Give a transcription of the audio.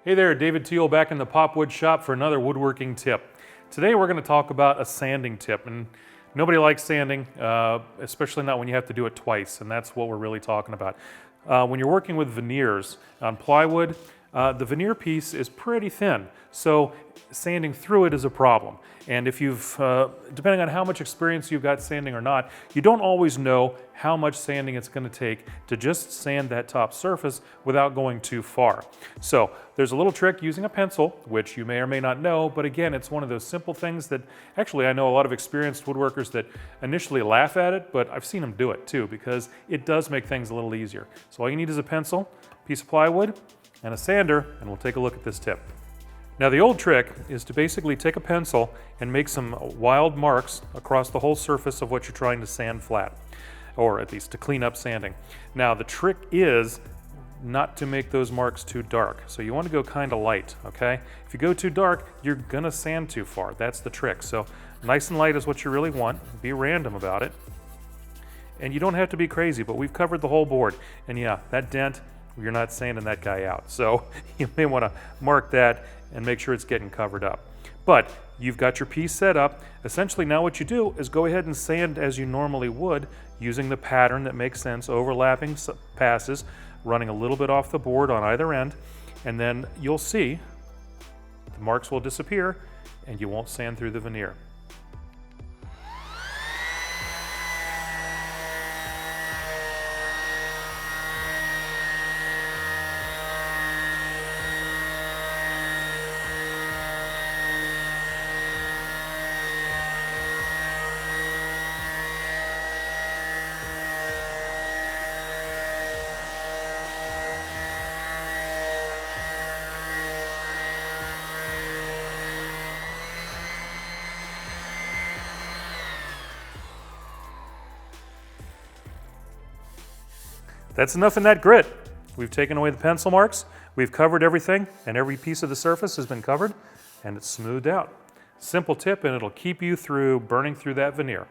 Hey there, David Teal back in the Popwood shop for another woodworking tip. Today we're going to talk about a sanding tip, and nobody likes sanding, especially not when you have to do it twice, and that's what we're really talking about. When you're working with veneers on plywood, the veneer piece is pretty thin, so sanding through it is a problem. And if you've, depending on how much experience you've got sanding or not, you don't always know how much sanding it's going to take to just sand that top surface without going too far. So there's a little trick using a pencil, which you may or may not know, but again, it's one of those simple things that actually I know a lot of experienced woodworkers that initially laugh at it, but I've seen them do it too because it does make things a little easier. So all you need is a pencil, a piece of plywood, and a sander, and we'll take a look at this tip. Now the old trick is to basically take a pencil and make some wild marks across the whole surface of what you're trying to sand flat, or at least to clean up sanding. Now the trick is not to make those marks too dark. So you want to go kind of light, okay? If you go too dark, you're gonna sand too far. That's the trick. So nice and light is what you really want. Be random about it. And you don't have to be crazy, but we've covered the whole board. And yeah, that dent, you're not sanding that guy out. So you may want to mark that and make sure it's getting covered up. But you've got your piece set up. Essentially now what you do is go ahead and sand as you normally would using the pattern that makes sense, overlapping passes, running a little bit off the board on either end, and then you'll see the marks will disappear and you won't sand through the veneer. That's enough in that grit. We've taken away the pencil marks, we've covered everything, and every piece of the surface has been covered, and it's smoothed out. Simple tip, and it'll keep you through burning through that veneer.